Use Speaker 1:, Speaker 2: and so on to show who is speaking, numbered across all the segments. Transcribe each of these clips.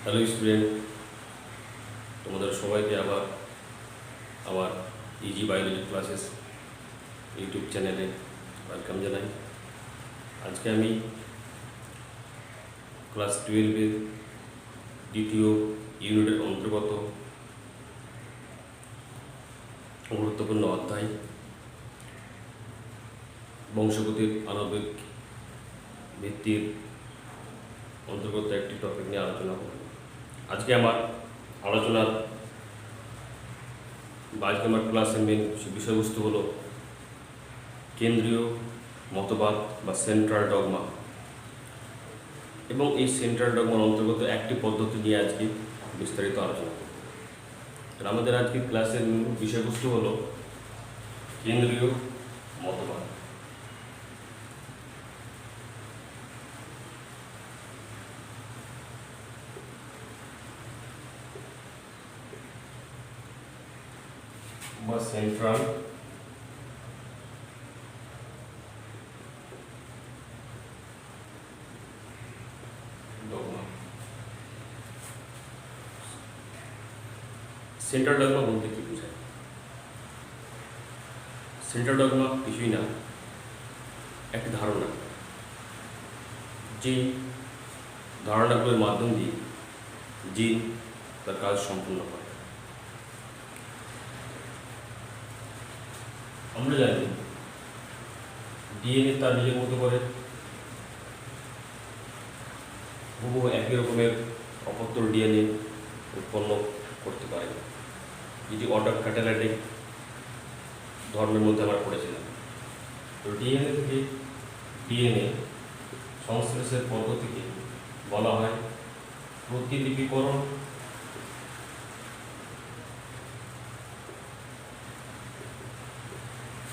Speaker 1: Hello student, তোমাদের সবাইকে আবার আমার ইজি বায়োলজি ক্লাসেস ইউটিউব চ্যানেলে ওয়েলকাম জানাই। আজকে আমি ক্লাস 12-এর দ্বিতীয় ইউনিটের অন্তর্গত গুরুত্বপূর্ণ অধ্যায় বংশগতির আণবিক ভিত্তির অন্তর্গত একটি টপিক নিয়ে আলোচনা করব। আজকে আমার ক্লাসের মেন বিষয়বস্তু হলো কেন্দ্রীয় মতবাদ বা সেন্ট্রাল ডগমা, এবং এই সেন্ট্রাল ডগমার অন্তর্গত একটি পদ্ধতি নিয়ে আজকে বিস্তারিত আলোচনা করব। আমাদের আজকে ক্লাসের বিষয়বস্তু হলো কেন্দ্রীয় মতবাদ। বা সেন্ট্রাল ডগমা। সেন্ট্রাল ডগমা বলতে কি বোঝায়? সেন্ট্রাল ডগমা কিছুই না, একটি ধারণা, যে ধারণাগুলোর মাধ্যম দিয়ে জিন তার কাজ সম্পূর্ণ করে। আমরা জানি ডিএনএ তার নিজের মতো করে হুবহু একই রকমের অপত্তর ডিএনএ উৎপন্ন করতে পারে, যেটি অটো ক্যাটালাইটিক ধর্মের মধ্যে আমরা পড়েছিলাম। তো ডিএনএ থেকে ডিএনএ সংশ্লেষের পদ্ধতিকে বলা হয় প্রতিলিপিকরণ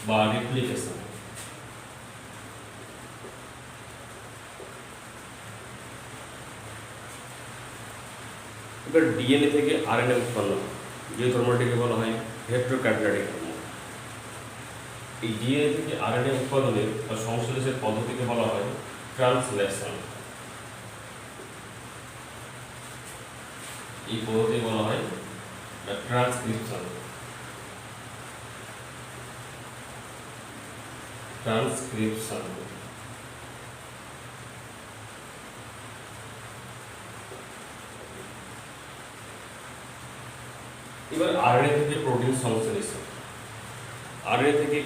Speaker 1: বা রেপ্লিকেশন। এবার ডিএনএ থেকে আরএনএ উৎপন্ন হয়, যে ধর্মটিকে বলা হয় হেটেরোক্যাটালাইটিক ধর্ম। এই ডিএনএ থেকে আরএনএ উৎপাদনের বা সংশ্লেষের পদ্ধতিকে বলা হয় ট্রান্সলেশন। এই পদ্ধতি বলা হয় ট্রান্সক্রিপশন। এবার আরএনএ থেকে প্রোটিন সংশ্লেষণ। আরএনএ থেকে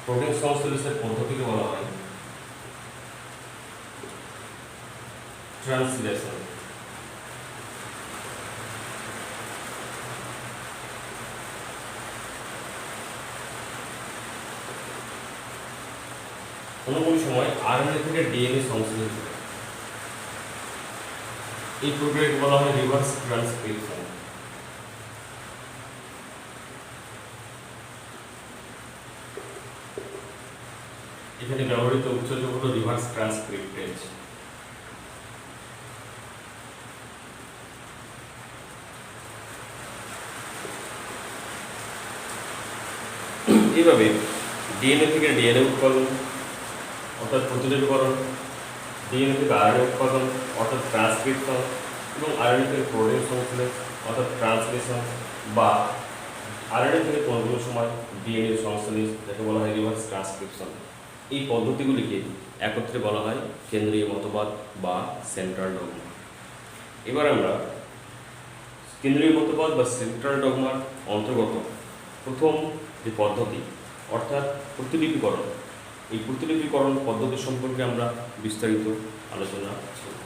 Speaker 1: প্রোটিন সংশ্লেষের পদ্ধতিকে বলা হয় ট্রান্সলেশন। কোনো সময় আরএনএ থেকে ডিএনএ সংশ্লেষ হয়, এই প্রক্রিয়াকে বলা হয় রিভার্স ট্রান্সক্রিপশন। এখানে ব্যবহৃত উৎসেচক হলো রিভার্স ট্রান্সক্রিপ্টেজ। এইভাবে ডিএনএ থেকে ডিএনএ উৎপাদন অর্থাৎ প্রতিলিপিকরণ, ডিএনএ থেকে আরএনএ উৎপাদন অর্থাৎ ট্রান্সক্রিপশন, এবং আরএনএ থেকে প্রোটিন সংশ্লেষ অর্থাৎ ট্রান্সলেশন, বা আরএনএ থেকে কোনো সময় ডিএনএ সংশ্লেষ, যাকে বলা হয় রিভার্স ট্রান্সক্রিপশন। এই পদ্ধতিগুলিকে একত্রে বলা হয় কেন্দ্রীয় মতবাদ বা সেন্ট্রাল ডগমা। এবার আমরা কেন্দ্রীয় মতবাদ বা সেন্ট্রাল ডগমার অন্তর্গত প্রথম যে পদ্ধতি অর্থাৎ প্রতিলিপিকরণ, এই প্রতিলিপিকরণ পদ্ধতি সম্পর্কে আমরা বিস্তারিত আলোচনা করব।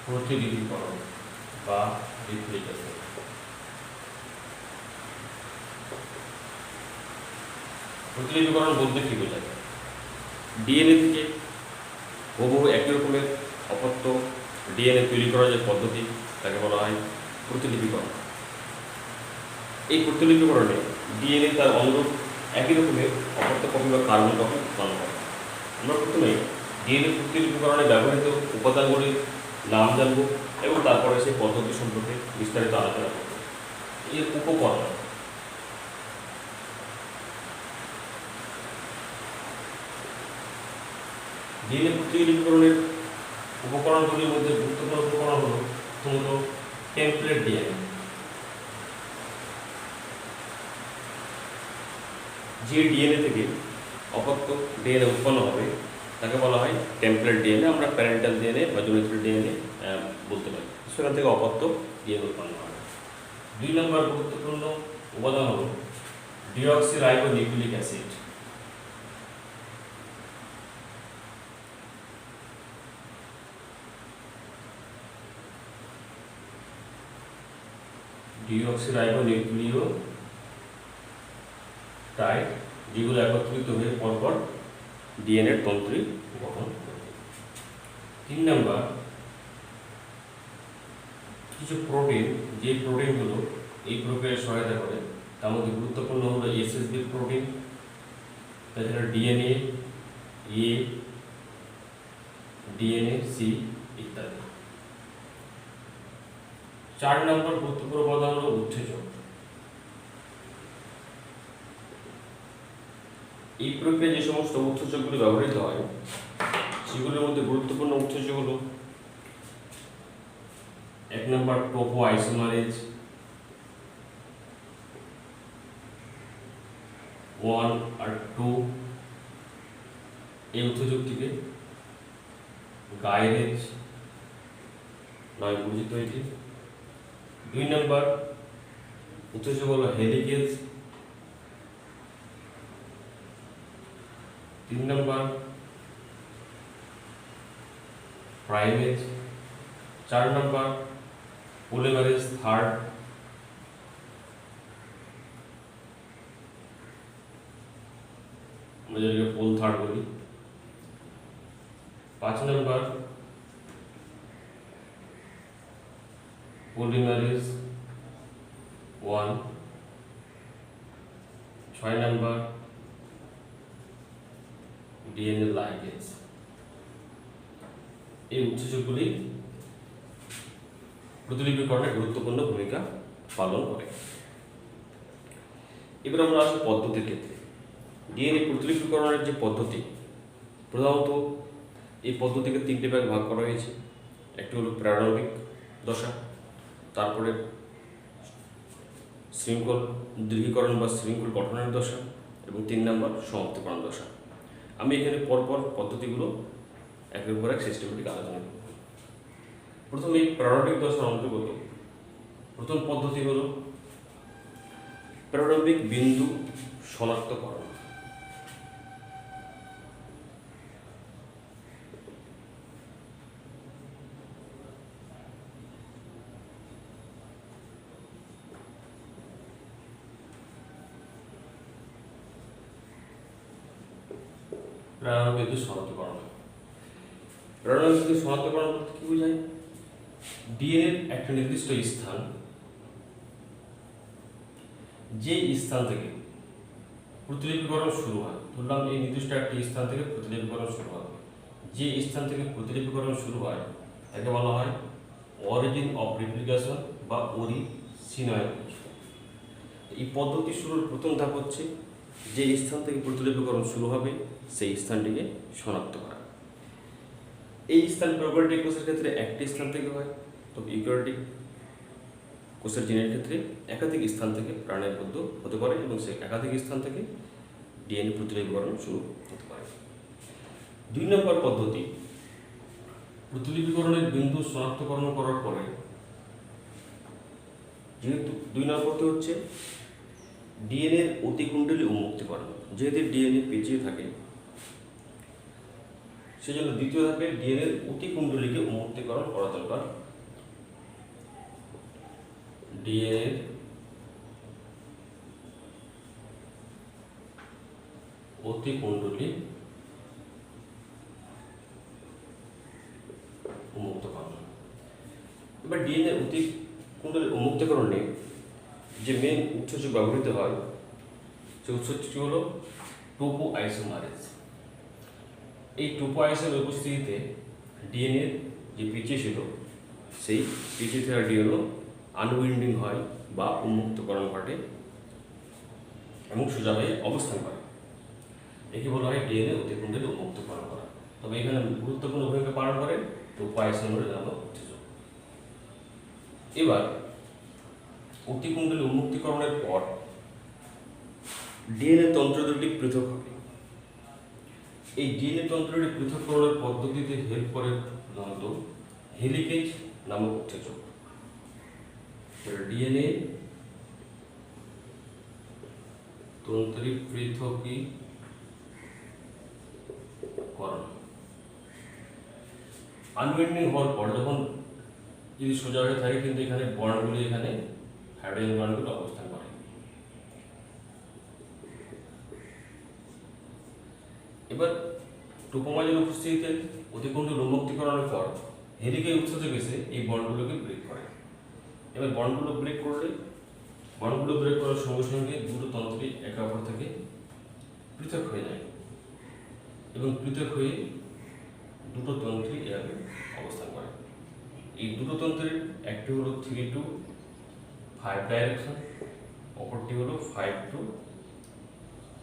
Speaker 1: প্রতিলিপিকরণ বা রেপ্লিকেশন। প্রতিলিপিকরণ বলতে কি বোঝায়? ডিএনএ থেকে হুবহু একই রকমের অপত্য ডিএনএ তৈরি করার যে পদ্ধতি, তাকে বলা হয় প্রতিলিপিকরণ। এই প্রতিলিপিকরণে ডিএনএ তার অনুরূপ একই রকমের অপত্য কপি বা কার্বন কপি উৎপন্ন করে। আমরা প্রথমে ডিএনএ প্রতিলিপিকরণে ব্যবহৃত উপাদানগুলির নাম জানব এবং তারপরে সেই পদ্ধতি সম্পর্কে বিস্তারিত আলোচনা করব। এর উপকরণ ডিএনএ প্রতিলিপিকরণের উপকরণগুলির মধ্যে গুরুত্বপূর্ণ উপকরণ হল প্রথমত টেমপ্লেট ডিএনএ। যে ডিএনএ থেকে অপত্য ডিএনএ উৎপন্ন হবে তাকে বলা হয় টেমপ্লেট ডিএনএ। আমরা প্যারেন্টাল ডিএনএ বা জেনেটিক ডিএনএ বলতে পারি। সেখান থেকে অপত্য ডিএনএ উৎপন্ন হবে। 2 নম্বর গুরুত্বপূর্ণ উপাদান হল ডিঅক্সিরাইবোনিউক্লিক অ্যাসিড। ডিঅক্সিরাইবোনিউক্লিওটাইড যেগুলো একত্রিত হয়ে পরপর ডিএনএর তন্ত্রী গঠন করে। 3 নম্বর কিছু প্রোটিন, যে প্রোটিনগুলো এই প্রক্রিয়ায় সহায়তা করে তার মধ্যে গুরুত্বপূর্ণ হলো এসএসবি প্রোটিন, তাছাড়া ডিএনএ এ, ডিএনএ সি ইত্যাদি। 4 নম্বর গুরুত্বপূর্ণ উপাদান হলো উৎসেচক। এই প্রক্রিয়ায় যে সমস্ত উৎসেচকগুলি ব্যবহৃত হয় সেগুলোর মধ্যে গুরুত্বপূর্ণ উৎসেচক হলো 1 নম্বর টোপো আইসোমারেজ 1 আর 2, এই উৎসেচকটিকে গাইরেজ নয় পরিচিত হয়েছে। 2 নম্বর উৎসেচক হলো হেলিকেজ। 3 নম্বর প্রাইমেজ। 4 নম্বর পলিমারেজ থার্ড। আমরা যেটাকে পোল থার্ড বলি। 5 নম্বর পলিমারেজ 1। 6 নম্বর ডিএনএ লাইগেজ। এই উৎসেচকগুলি প্রতিলিপিকরণে গুরুত্বপূর্ণ ভূমিকা পালন করে। এবার আমরা আসি পদ্ধতির ক্ষেত্রে। ডিএনএ প্রতিলিপিকরণের যে পদ্ধতি, প্রধানত এই পদ্ধতিকে 3টে ভাগে ভাগ করা হয়েছে। একটি হলো প্রারম্ভিক দশা, তারপরে শৃঙ্খল দীর্ঘীকরণ বা শৃঙ্খল গঠনের দশা এবং 3 নম্বর সমাপ্তিকরণ দশা। আমি এখানে পরপর পদ্ধতিগুলো একের পর এক সিস্টেমেটিক আলোচনা করব। প্রথমে প্রারম্ভিক দশার অন্তর্গত প্রথম পদ্ধতি হল প্রারম্ভিক বিন্দু শনাক্তকরণ। প্রারম্ভিক বিন্দু শনাক্তকরণ। প্রারম্ভিক বিন্দু শনাক্তকরণ বলতে কি বোঝায়? ডিএনএর একটা নির্দিষ্ট স্থান, যে স্থান থেকে প্রতিলিপিকরণ শুরু হয়, ধরলাম এই নির্দিষ্ট একটি স্থান থেকে প্রতিলিপিকরণ শুরু হয়, যে স্থান থেকে প্রতিলিপিকরণ শুরু হয় তাকে বলা হয় অরিজিন অফ রেপ্লিকেশন বা অরিজিনাইজেশন। এই পদ্ধতি শুরুর প্রথম ধাপ হচ্ছে যে স্থান থেকে প্রতিলিপিকরণ শুরু হবে সেই স্থানটিকে শনাক্ত করা। এই স্থান প্রোক্যারিওটিক কোষের ক্ষেত্রে একটি স্থান থেকে হয়, তবে ইউক্যারিওটিক কোষের জিনের ক্ষেত্রে একাধিক স্থান থেকে প্রাণের মধ্যে হতে পারে এবং সেই একাধিক স্থান থেকে ডিএনএ প্রতিলিপিকরণ শুরু হতে পারে। 2 নম্বর পদ্ধতি, প্রতিলিপিকরণের বিন্দু শনাক্তকরণ করার পরে, যেহেতু 2 নম্বরটি হচ্ছে ডিএনএর অতিকুণ্ডলী উন্মুক্তকরণ। যেহেতু ডিএনএ পেঁচিয়ে থাকে সেজন্য দ্বিতীয় ধাপে ডিএনএর অতিকুণ্ডলীকে উন্মুক্তকরণ করা দরকার। ডিএনএর অতিকুণ্ডলী উন্মুক্তকরণ। এবার ডিএনএ অতিকুণ্ডলী উন্মুক্তকরণে যে মেন উৎসেচক ব্যবহৃত হয় সেই উৎসটি হলো টোপো আইসোমারেজ। এই টোপো আইসোমের উপস্থিতিতে ডিএনএ যে পিছিয়ে ছিল সেই পিছিয়ে থাকা ডিএনএ আনউইন্ডিং হয় বা উন্মুক্তকরণ ঘটে এবং সোজা হয়ে অবস্থান করে। একে বলা হয় ডিএনএ অতিকুণ্ডলী উন্মুক্তকরণ করা। তবে এখানে গুরুত্বপূর্ণ ভূমিকা পালন করে টোপো আইসোমারেজ নামক উৎসেচক। এবার অতিকুণ্ডলী উন্মুক্তকরণের পর ডিএনএ তন্ত্র দুটি পৃথক হবে। এই ডিএনএ তন্ত্রটি পৃথককরণের পদ্ধতিতে হেল্প করে প্রধানত হেলিকেজ নামক উৎসেচক। ডিএনএ তন্ত্রী পৃথকীকরণ আনউইন্ডিং হওয়ার পর যখন যদি সোজা হয়ে থাকে কিন্তু এখানে বর্ণগুলি এখানে হাইড্রোজেন বর্ণগুলো অবস্থান করে। এবার টোপোমারেজের উপস্থিতিতে অতিকুণ্ডলী উন্মুক্তকরণের পর হেলিকেজ উৎসেচক এসে এই বন্ডগুলোকে ব্রেক করে। এবার বন্ডগুলো ব্রেক করার সঙ্গে সঙ্গে দুটো তন্ত্রই একে অপর থেকে পৃথক হয়ে যায় এবং পৃথক হয়ে দুটো তন্ত্রই এভাবে অবস্থান করে। এই দুটো তন্ত্রের একটি হলো 3 to 5 ডাইরেকশন, অপরটি হলো 5 to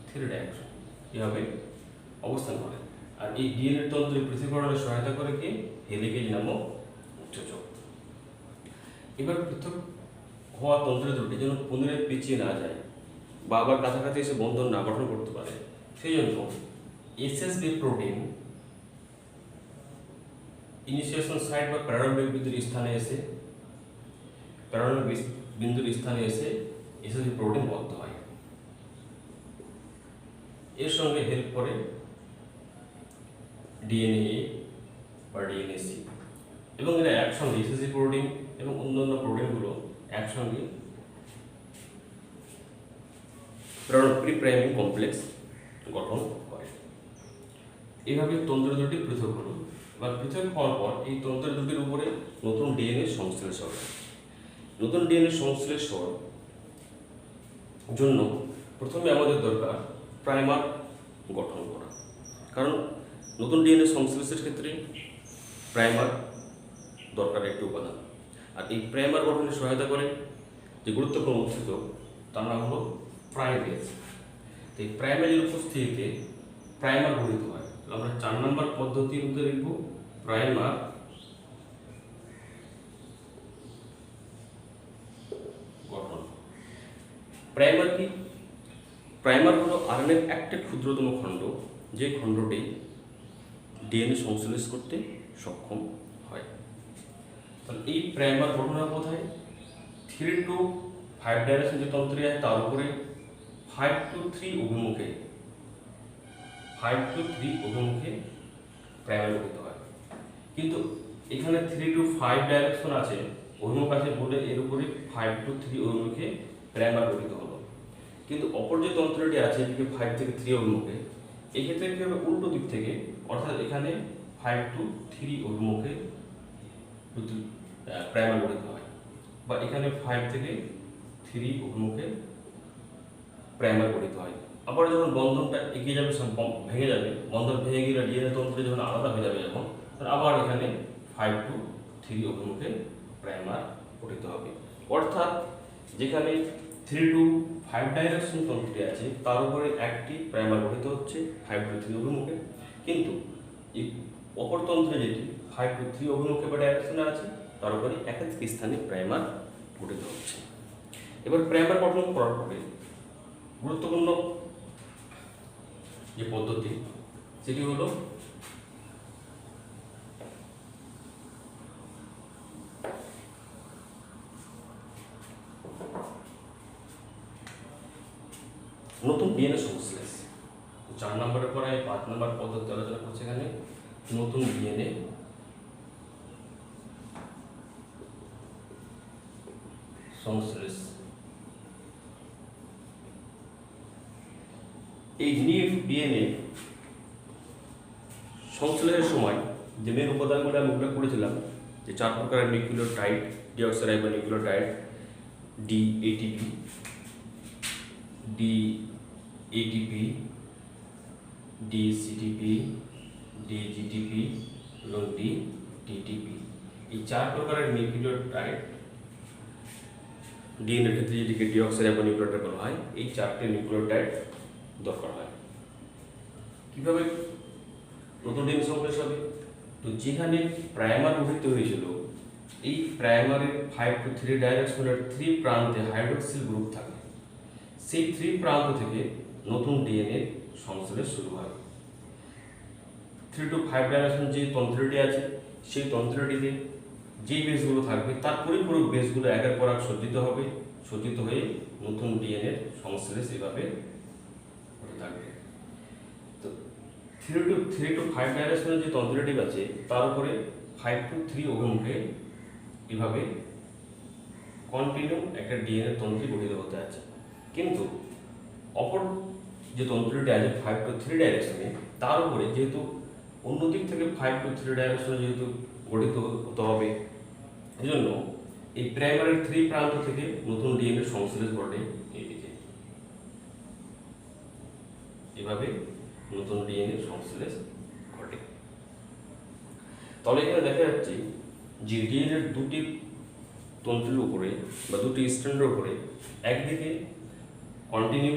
Speaker 1: 3 ডাইরেকশন, এভাবে অবস্থান করে। আর এই ডিএনএ তন্ত্রের পৃথকীকরণে সহায়তা করে কি হেলিকেজ নামক উৎসেচক। এবার পৃথক হওয়া তন্ত্র দুটি যেন পুনরায় পিছিয়ে না যায় বা আবার কাছাকাছি এসে বন্ধন না গঠন করতে পারে, সেই জন্য এসএসবি প্রোটিন ইনিশিয়েশন সাইট বা প্যারাডাইমিক বিন্দুর স্থানে এসে এসএসবি প্রোটিন বদ্ধ হয়। এর সঙ্গে হেল্প করে ডিএনএ বা ডিএনএসি এবং এরা একসঙ্গে এসএসবি প্রোটিন এবং অন্যান্য প্রোটিনগুলো একসঙ্গে প্রি প্রাইমিং কমপ্লেক্স গঠন করে। এইভাবে তন্ত্র দুটি পৃথক হলো বা পৃথক হওয়ার পর এই তন্ত্র দুটির উপরে নতুন ডিএনএ সংশ্লেষ হবে। নতুন ডিএনএ সংশ্লেষের জন্য প্রথমে আমাদের দরকার প্রাইমার গঠন করা, কারণ নতুন ডিএনএ সংশ্লেষের ক্ষেত্রে প্রাইমার দরকার একটি উপাদান। আর এই প্রাইমার গঠনে সহায়তা করে যে গুরুত্বপূর্ণ উৎসেচক তার নাম হলো প্রাইমেজ। এই প্রাইমেজের উপস্থিতিতে প্রাইমার গঠিত হয়। আমরা 4 নম্বর পদ্ধতির মধ্যে লিখব প্রাইমার গঠন। প্রাইমার কি? প্রাইমার হলো আরএনএর একটা ক্ষুদ্রতম খণ্ড, যে খণ্ডটি ডিএনএ সংশ্লেষ করতে সক্ষম হয়। তাহলে এই প্রাইমার গঠন হয় কোথায়? 3 to 5 ডাইরেকশন যে তন্ত্রী আছে তার উপরে 5 to 3 অভিমুখে প্রাইমার গঠিত হয়। কিন্তু এখানে 3 to 5 ডাইরেকশন আছে, অভিমুখ আছে বলে এর উপরে 5 to 3 অভিমুখে প্রাইমার গঠিত হলো। কিন্তু অপর যে তন্ত্রটি আছে এদিকে 5 থেকে 3 অভিমুখে, এই ক্ষেত্রে কি হবে? উল্টো দিক থেকে, অর্থাৎ এখানে 5 to 3 অভিমুখে প্রাইমার গঠিত হয় বা এখানে 5 থেকে 3 অভিমুখে প্রাইমার গঠিত হয়। আবার যখন বন্ধনটা এগিয়ে যাবে, ভেঙে যাবে, বন্ধন ভেঙে গেলে ডিএনএ তন্ত্র যখন আলাদা হয়ে যাবে, যখন আবার এখানে 5 to 3 অভিমুখে প্রাইমার গঠিত হবে। অর্থাৎ যেখানে 3 to 5 ডাইরেকশন তন্ত্রটি আছে তার উপরে একটি প্রাইমার গঠিত হচ্ছে 5 to 3 অভিমুখে, কিন্তু এই অপর তন্ত্রে যেটি 5 to 3 অভিমুখে বা ডাইরেকশনে আছে তার উপরে একাধিক স্থানে প্রাইমার গঠিত হচ্ছে। এবার প্রাইমার গঠন করার পরে গুরুত্বপূর্ণ যে পদ্ধতি সেটি হলো নতুন ডিএনএ সংশ্লেষ। 4 নম্বরের পরে 5 নম্বর পদ্ধতি আলোচনা করছে এখানে নতুন ডিএনএ সংশ্লেষ। এই নিউ ডিএনএ সংশ্লেষের সময় যে মেন উপাদানগুলো আমি উল্লেখ করেছিলাম যে 4 প্রকারের নিউক্লিওটাইড, ডিঅক্সিরাইবোনিউক্লিওটাইড, DATP, এটিপি, ডিসিটিপি, ডিজিটিপি এবং ডিটিপি। এই 4 প্রকারের নিউক্লিওটাইড ডিএনএর ক্ষেত্রে যেটিকে ডিঅক্সিরাইবোনিউক্লিওটাইড বলা হয়, এই 4টে নিউক্লিওটাইড দরকার হয়। কিভাবে নতুন ডিএনএ সংশ্লেষ হবে? তো যেখানে প্রাইমার গঠিত হয়েছিল, এই প্রাইমারের 5 to 3 ডাইরেকশনের 3 প্রান্তে হাইড্রোক্সিল গ্রুপ থাকে। সেই 3 প্রান্ত থেকে নতুন ডিএনএ সংশ্লেষ শুরু হয়। 3 to 5 ডাইরেকশন যে তন্ত্রটি আছে, সেই তন্ত্রটিতে যেই বেসগুলো থাকবে তার পরিপূরক বেসগুলো একের পর এক সজ্জিত হয়ে নতুন ডিএনএ সংশ্লেষ এভাবে হতে থাকবে। তো 3 to 5 ডাইরেকশনের যে তন্ত্রটি আছে তার উপরে 5 to 3 অভিমুখে এভাবে কন্টিনিউ একটা ডিএনএ তন্ত্রী গঠিত হতে আছে। কিন্তু অপর যে তন্ত্রটি আছে 5 to 3 ডাইরেকশনে, তার উপরে যেহেতু অন্য দিক থেকে 5 to 3 ডাইরেকশনে যেহেতু গঠিত হতে হবে, এজন্য এই প্রাইমারের 3 প্রান্ত থেকে নতুন ডিএনএ সংশ্লেষ ঘটে এইদিকে, এভাবে নতুন ডিএনএ সংশ্লেষ ঘটে। তাহলে এখানে দেখা যাচ্ছে যে ডিএনএর দুটি তন্ত্রের উপরে বা দুটি স্ট্র্যান্ডের উপরে একদিকে কন্টিনিউ,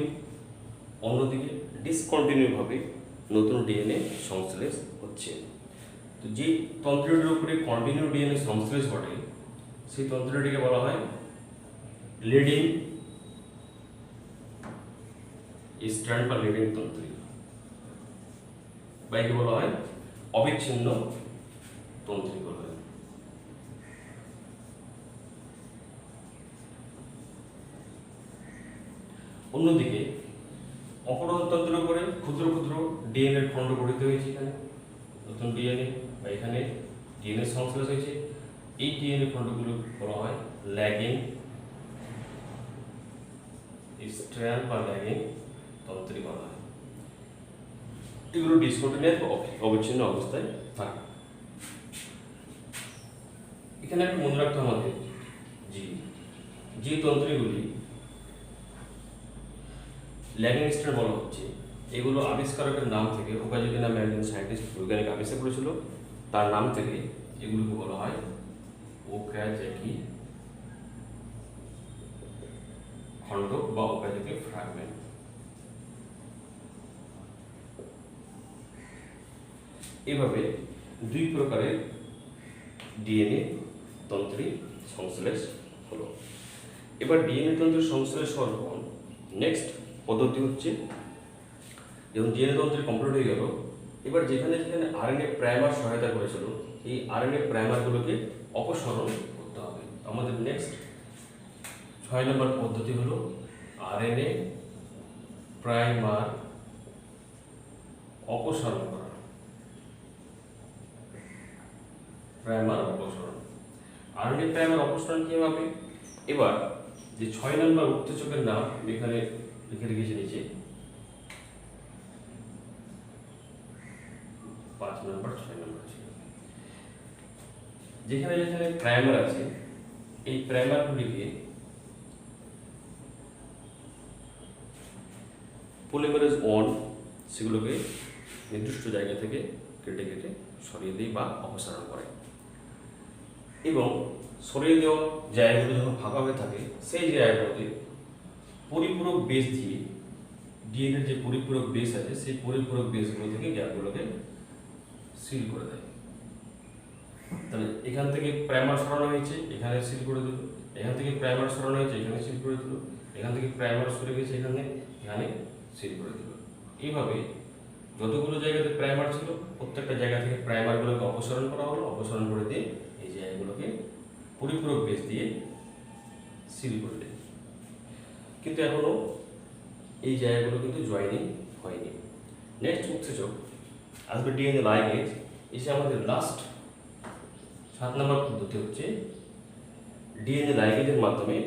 Speaker 1: অন্যদিকে ডিসকন্টিনিউভাবে নতুন ডিএনএ সংশ্লেষ হচ্ছে। তো যে তন্ত্রটির উপরে কন্টিনিউ ডিএনএ সংশ্লেষ ঘটে সেই তন্ত্রটিকে বলা হয় লিডিং স্ট্র্যান্ড বা লিডিং তন্ত্র, বা একে বলা হয় অবিচ্ছিন্ন তন্ত্রী বলা হয়। অন্যদিকে অপরতন্ত্রের উপরে ক্ষুদ্র ক্ষুদ্র ডিএনএ খণ্ড গঠিত হয়েছে, এখানে নতুন ডিএনএ বা এখানে ডিএনএ সংশ্লেষ হয়েছে। এই ডিএনএ খণ্ডগুলো বলা হয় ল্যাগিং স্ট্র্যান্ড বা ল্যাগিং তন্ত্রী বলা হয়। এগুলো ডিসকন্টিনিউয়াস বা অবিচ্ছিন্ন অবস্থায় থাকে। এখানে একটা মনে রাখতে আমাদের যে তন্ত্রীগুলি ল্যাগিং স্ট্র্যান্ড বলা হচ্ছে, এগুলো আবিষ্কারকের নাম থেকে, ওকাজাকি নামে একজন সায়েন্টিস্ট বৈজ্ঞানিক আবিষ্কার করেছিল, তার নাম থেকে এগুলোকে বলা হয় ওকাজাকি খণ্ড বা ওকাজাকি ফ্র্যাগমেন্ট। এভাবে 2 প্রকারের ডিএনএ তন্ত্রী সংশ্লেষ হলো। এবার ডিএনএ তন্ত্রের সংশ্লেষ হওয়ার পর নেক্সট পদ্ধতি হচ্ছে, যখন ডিএনএ তন্ত্রী কমপ্লিট হয়ে গেল, এবার যেখানে যেখানে আরএনএ প্রাইমার সহায়তা করেছিল, এই আরএনএ প্রাইমারগুলোকে অপসারণ করতে হবে। আমাদের নেক্সট 6 নম্বর পদ্ধতি হলো আরএনএ প্রাইমার অপসারণ করা। প্রাইমার অপসারণ, আরএনএ প্রাইমার অপসারণ কি হবে? এবার যে 6 নম্বর উত্তেজকের নাম এখানে লিখে রেখেছি নিচে, 5 নম্বর 6 নম্বর আছে। যেখানে যেখানে প্রাইমার আছে, এই প্রাইমারগুলিকে পলিমারেজ 1 সেগুলোকে নির্দিষ্ট জায়গা থেকে কেটে কেটে সরিয়ে দেয় বা অপসারণ করে। এবং সরিয়ে দেওয়া জায়গাগুলো যখন ফাঁকা হয়ে থাকে, সেই জায়গাগুলোতে পরিপূরক বেস দিয়ে, ডিএনএর যে পরিপূরক বেস আছে সেই পরিপূরক বেসগুলো থেকে গ্যাপগুলোকে সিল করে দেয়। তাহলে এখান থেকে প্রাইমার সরানো হয়েছে, এখানে সিল করে দিল, এখান থেকে প্রাইমার সরানো হয়েছে, এখানে সিল করে দিল, এখান থেকে প্রাইমার সরে গেছে, এখানে সিল করে দিল। এইভাবে যতগুলো জায়গাতে প্রাইমার ছিল প্রত্যেকটা জায়গা থেকে প্রাইমারগুলোকে অপসারণ করা হলো, অপসারণ করে দিয়ে এই জায়গাগুলোকে পরিপূরক বেস দিয়ে সিল করে দেয়। কিন্তু এখনো এই জায়গাগুলো কিন্তু জয়েনিং হয়নি। নেক্সট উৎসেচক আসবে ডিএনএ লাইগেজ। এসে আমাদের লাস্ট 7 নম্বর পদ্ধতি হচ্ছে ডিএনএ লাইগেজের মাধ্যমে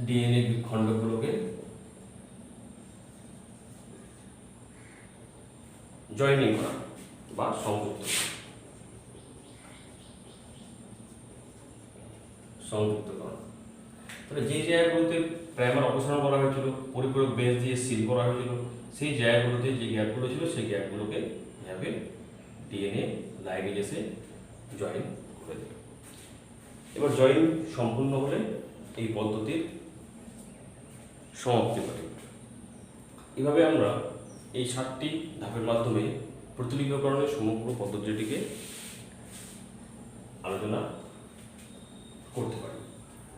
Speaker 1: ডিএনএ খণ্ডগুলোকে জয়েনিং করা বা সংযুক্ত করা। তো তাহলে যে জায়গাগুলোতে প্রাইমার অপসারণ করা হয়েছিল, পরিপূরক বেস দিয়ে সিল করা হয়েছিল, সেই জায়গাগুলোতে যে গ্যাপগুলো ছিল সেই গ্যাপগুলোকে এভাবে ডিএনএ লাইগেজ এসে জয়েন করে দেবে। এবার জয়েন সম্পূর্ণ হলে এই পদ্ধতির সমাপ্তি ঘটে। এভাবে আমরা এই 7টি ধাপের মাধ্যমে প্রতিলিপিকরণের সমগ্র পদ্ধতিটিকে আলোচনা করতে পারি।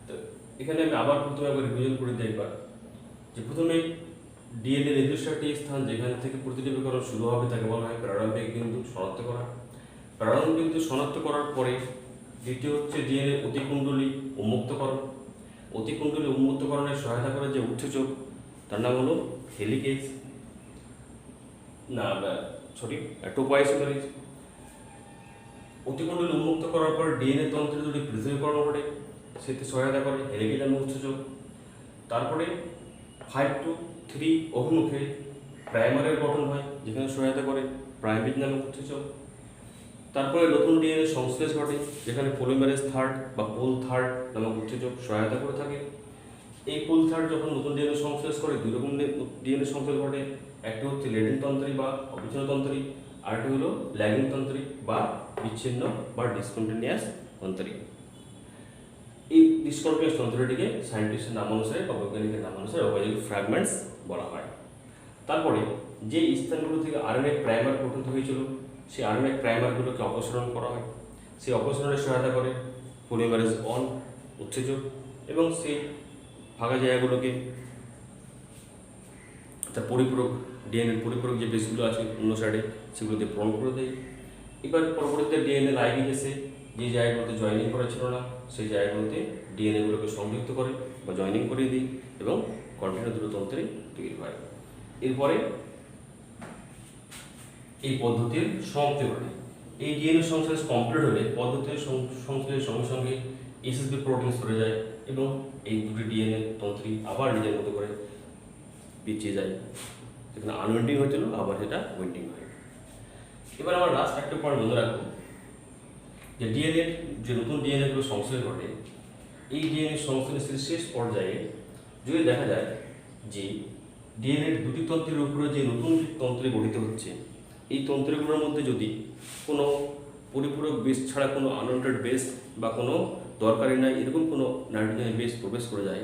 Speaker 1: তো এখানে আমি আবার প্রথমে একবার রিভিশন করে দিই একবার, যে প্রথমে ডিএনএ নির্দিষ্ট একটি স্থান যেখান থেকে প্রতিলিপিকরণ শুরু হবে তাকে বলা হয় প্রারম্ভিক বিন্দু শনাক্ত করা। প্রারম্ভিক বিন্দু শনাক্ত করার পরে দ্বিতীয় হচ্ছে ডিএনএ অতিকুণ্ডলী উন্মুক্তকরণ। অতিকুণ্ডলী উন্মুক্তকরণের সহায়তা করে যে উৎসেচক, তার নাম হলো হেলিকেজ টোপোআইসোমারেজ। অতিকুণ্ডলী উন্মুক্ত করার পর ডিএনএ তন্ত্রের দুটি পৃথকীকরণ ঘটে, সেতে সহায়তা করে হেলিকেজ নামক উৎসেচক। তারপরে 5 to 3 অভিমুখে প্রাইমারের গঠন হয়, যেখানে সহায়তা করে প্রাইমেজ নামক উৎসেচক। তারপরে নতুন ডিএনএ সংশ্লেষ ঘটে, যেখানে পলিমারেজ থার্ড বা পোল থার্ড নামক উৎসেচক সহায়তা করে থাকে। এই পোল থার্ড যখন নতুন ডিএনএ সংশ্লেষ করে, দুই রকম ডিএনএ সংশ্লেষ ঘটে। একটি হচ্ছে লেডিন তন্ত্রী বা অবিচ্ছিন্ন তন্ত্রী, আরেকটি হলো ল্যাগিং তন্ত্রী বা বিচ্ছিন্ন বা ডিসকন্টিনিউয়াস তন্ত্রী। এই ডিসকন্টিনিউয়াস তন্ত্রটিকে সায়েন্টিস্টের নাম অনুসারে বা বৈজ্ঞানিকের নাম অনুসারে অবাজিক ফ্র্যাগমেন্টস বলা হয়। তারপরে যে স্থানগুলো থেকে আরএনএ প্রাইমার গঠিত হয়েছিল, সেই আরএনএ প্রাইমারগুলোকে অপসারণ করা হয়। সেই অপসারণের সহায়তা করে পলিমারেজ অন উৎসেচক, এবং সেই ফাঁকা জায়গাগুলোকে তার পরিপূরক ডিএনএর পরিপূরক যে বেসগুলো আছে অন্য সাইডে, সেগুলোতে পূরণ করে দেয়। এবার পরবর্তীতে ডিএনএ লাইগেজ এসে যে জায়গাগুলোতে জয়েনিং করা ছিল না, সেই জায়গাগুলোতে ডিএনএগুলোকে সংযুক্ত করে বা জয়েনিং করিয়ে দিই, এবং কন্টিনিউ দুটো তন্ত্রে তৈরি হয়। এরপরে এই পদ্ধতির সমাপ্তি ঘটে। এই ডিএনএ সংশ্লেষ কমপ্লিট হলে পদ্ধতির সংশ্লেষের সঙ্গে সঙ্গে এসএসবি প্রোটিন সরে যায়, এবং এই দুটি ডিএনএ তন্ত্রী আবার নিজের মতো করে পিছিয়ে যায়। যেখানে আনওয়েন্ডিং হয়েছিল আবার সেটা ওয়েন্ডিং হয়। এবার আমার লাস্ট একটা পয়েন্ট মনে রাখবো, যে ডিএনএ যে নতুন ডিএনএগুলো সংশ্লেষ ঘটে, এই ডিএনএ সংশ্লেষের শেষ পর্যায়ে যদি দেখা যায় যে ডিএনএর দুটি তন্ত্রের উপরে যে নতুন তন্ত্রে গঠিত হচ্ছে, এই তন্ত্রগুলোর মধ্যে যদি কোনো পরিপূরক বেস ছাড়া কোনো আনওয়ান্টেড বেস বা কোনো দরকারি নাই এরকম কোনো নাইট্রোজেনের বেস প্রবেশ করে যায়,